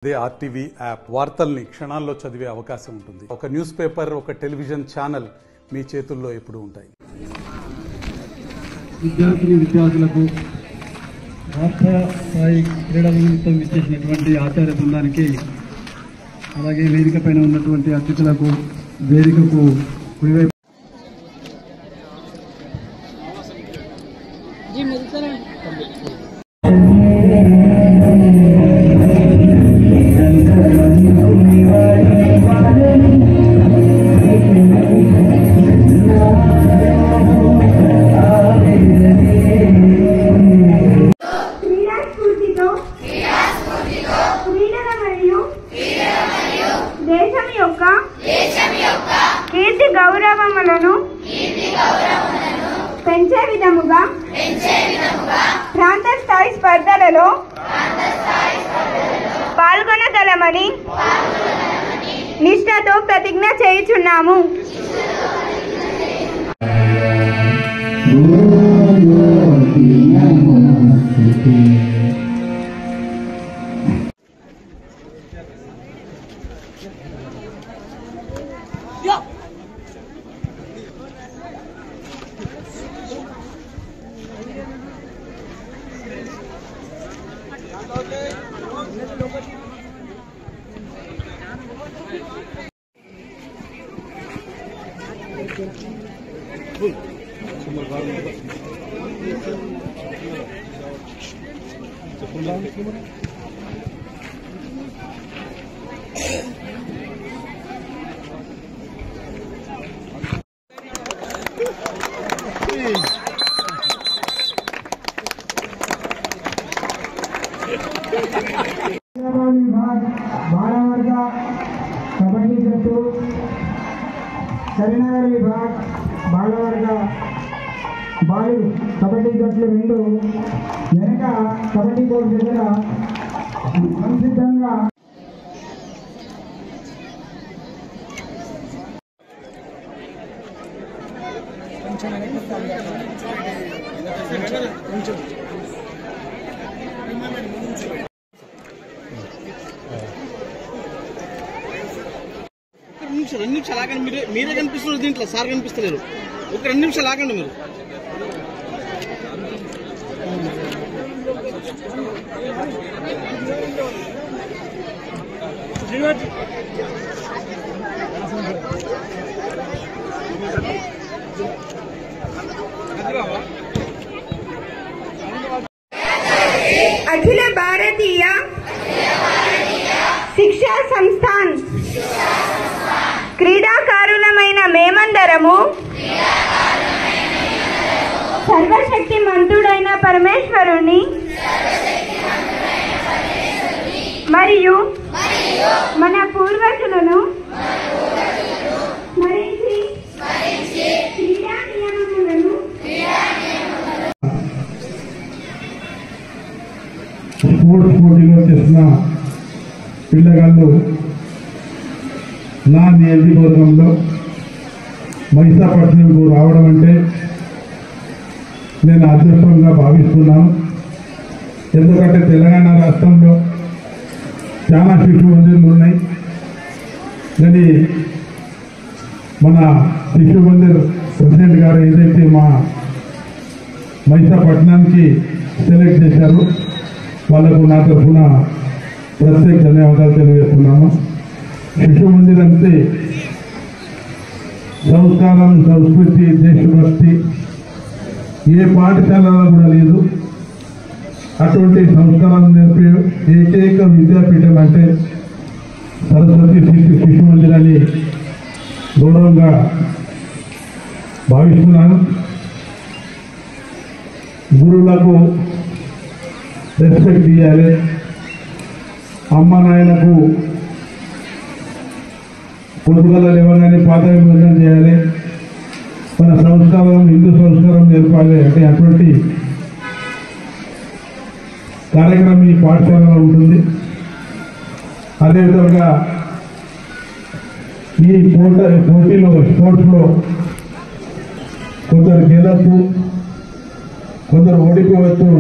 అదే RTV app వార్తల్ని క్షణాల్లో చదివే అవకాశం ఉంటుంది. ఒక న్యూస్ పేపర్, ఒక టెలివిజన్ ఛానల్ మీ చేతుల్లో ఎప్పుడూ ఉంటాయి. విద్యార్థులకు రాష్ట్ర స్థాయి క్రీడల నిమిత్తం ఇచ్చేసినటువంటి ఆచార్య బృందానికి, అలాగే వేదిక పైన ఉన్నటువంటి అతిథులకు, వేదికకు కుడివైపు కీర్తి గౌరవములను పెంచే విధముగా ప్రాంత స్థాయి స్పర్ధలలో పాల్గొనగలమని నిష్ఠతో ప్రతిజ్ఞ చేయుచున్నాము. బాలవర్గ కబడ్డీ జట్టు, కరీంనగర్ విభాగ్ బాలవర్గ బాలు కబడ్డీ జట్లు రెండు వెనక కబడ్డీ కోర్టు దగ్గర సంసిద్ధంగా రెండు నిమిషాలు ఆగండి. మీరే కనిపిస్తున్నారు, దీంట్లో సార్ కనిపిస్తలేరు. ఒక 2 నిమిషాలు ఆగండి. మీరు అఖిల భారతీయ శిక్షా సంస్థాన్ క్రీడాకారులమైన మేమందరము సర్వశక్తి మంతుడైన పరమేశ్వరుని మరియు మన పూర్వజులను స్మరించి క్రీడా నియమములను స్పోర్ట్స్ పోటీలో చేసిన పిల్లగాళ్ళు నా నియోజకవర్గంలో మహిళాపట్నంకు రావడం అంటే నేను అదృష్టంగా భావిస్తున్నాను. ఎందుకంటే తెలంగాణ రాష్ట్రంలో చాలా శిశు మందిర్లు ఉన్నాయి, కానీ మన శిశు మందిర్ ప్రెసిడెంట్ గారు ఏదైతే మా మహిళాపట్నానికి సెలెక్ట్ చేశారో వాళ్లకు నా తరఫున ప్రత్యేక ధన్యవాదాలు తెలియజేస్తున్నాను. శిశు మందిర్ అంటే సంస్కారం, సంస్కృతి, దేశభక్తి ఏ పాఠశాలలో కూడా లేదు. అటువంటి సంస్కారాలు నేర్పే ఏకైక విద్యాపీఠం అంటే సరస్వతి శిశు మందిర్ అని గౌరవంగా భావిస్తున్నాను. గురువులకు రెస్పెక్ట్ ఇవ్వాలి, అమ్మ నాయనకు పొద్దుగల లేవగానే పాదాభివందనం చేయాలి, మన సంస్కారం, హిందూ సంస్కారం నేర్పాలి. అంటే అటువంటి కార్యక్రమం ఈ పాఠశాలలో ఉంటుంది. అదేవిధంగా ఈ పోటీలో స్పోర్ట్స్లో కొందరు గెలవచ్చు, కొందరు ఓడిపోవచ్చు.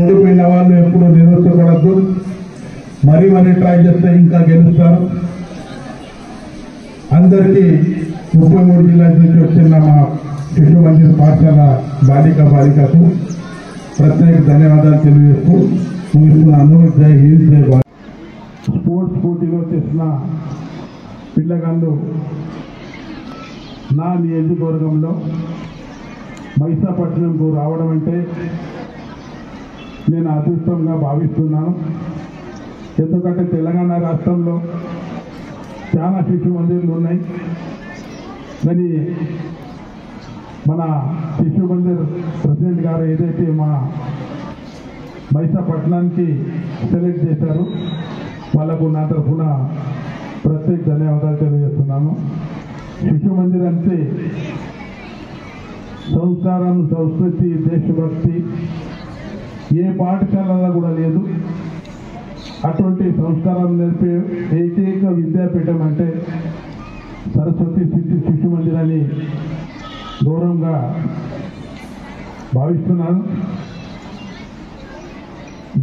ఓడిపోయిన వాళ్ళు ఎప్పుడు నిరుత్సాహపడద్దు, మరీ ట్రై చేస్తే ఇంకా గెలుస్తారు. అందరికీ 33 జిల్లాల నుంచి వచ్చిన మా శిశు మందిర్ పాఠశాల బాలికకు ప్రత్యేక ధన్యవాదాలు తెలియజేస్తూ ముగిస్తున్నాను. జై హింద్, జై భారత్. స్పోర్ట్స్ పోటీలో చేసిన పిల్లగాళ్ళు నా నియోజకవర్గంలో మైసాపట్నంకు రావడం అంటే నేను అదృష్టంగా భావిస్తున్నాను. ఎందుకంటే తెలంగాణ రాష్ట్రంలో చాలా శిశు మందిర్లు ఉన్నాయి, కానీ మన శిశు మందిర్ ప్రెసిడెంట్ గారు ఏదైతే మా మైసాపట్నానికి సెలెక్ట్ చేశారో వాళ్ళకు నా తరఫున ప్రత్యేక ధన్యవాదాలు తెలియజేస్తున్నాను. శిశు మందిర్ అంటే సంస్కారం, సంస్కృతి, దేశభక్తి ఏ పాఠశాలలో కూడా లేదు. అటువంటి సంస్కారం నేర్పే ఏకైక విద్యాపీఠం అంటే సరస్వతి శిశు మందిరాన్ని గౌరవంగా భావిస్తున్నాను.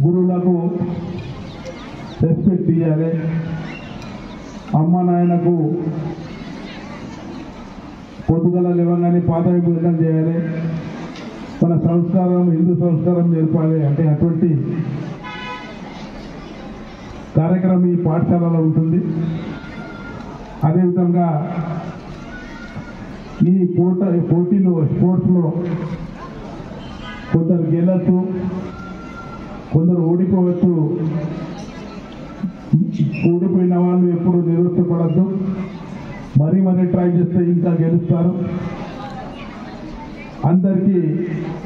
గురువులకు రెస్పెక్ట్ ఇవ్వాలి, అమ్మ నాయనకు పొద్దుగల లేవగానే పాదాభివందనం చేయాలి, మన సంస్కారం హిందూ సంస్కారం నేర్పాలి. అంటే అటువంటి కార్యక్రమం ఈ పాఠశాలలో ఉంటుంది. అదేవిధంగా ఈ పోటీలో స్పోర్ట్స్లో కొందరు గెలవచ్చు, కొందరు ఓడిపోవచ్చు. ఓడిపోయిన వాళ్ళు ఎప్పుడు నిరుత్సాహపడద్దు, మరీ ట్రై చేస్తే ఇంకా గెలుస్తారు. అందరికీ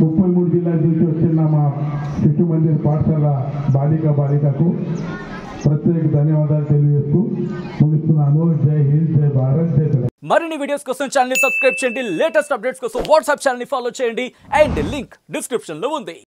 33 జిల్లాల నుంచి వచ్చిన మా శిశు మందిర్ పాఠశాల బాలికకు ప్రత్యేక ధన్యవాదాలు తెలియజేస్తూ ముగిస్తున్నాను. జై హింద్, జై భారత్, జై తెలంగాణ. మరిన్ని వీడియోస్ కోసం ఛానల్ ని సబ్స్క్రైబ్ చేయండి, లేటెస్ట్ అప్డేట్స్ కోసం వాట్సాప్ ఛానల్ ని ఫాలో చేయండి అండ్ లింక్ డిస్క్రిప్షన్ లో ఉంది.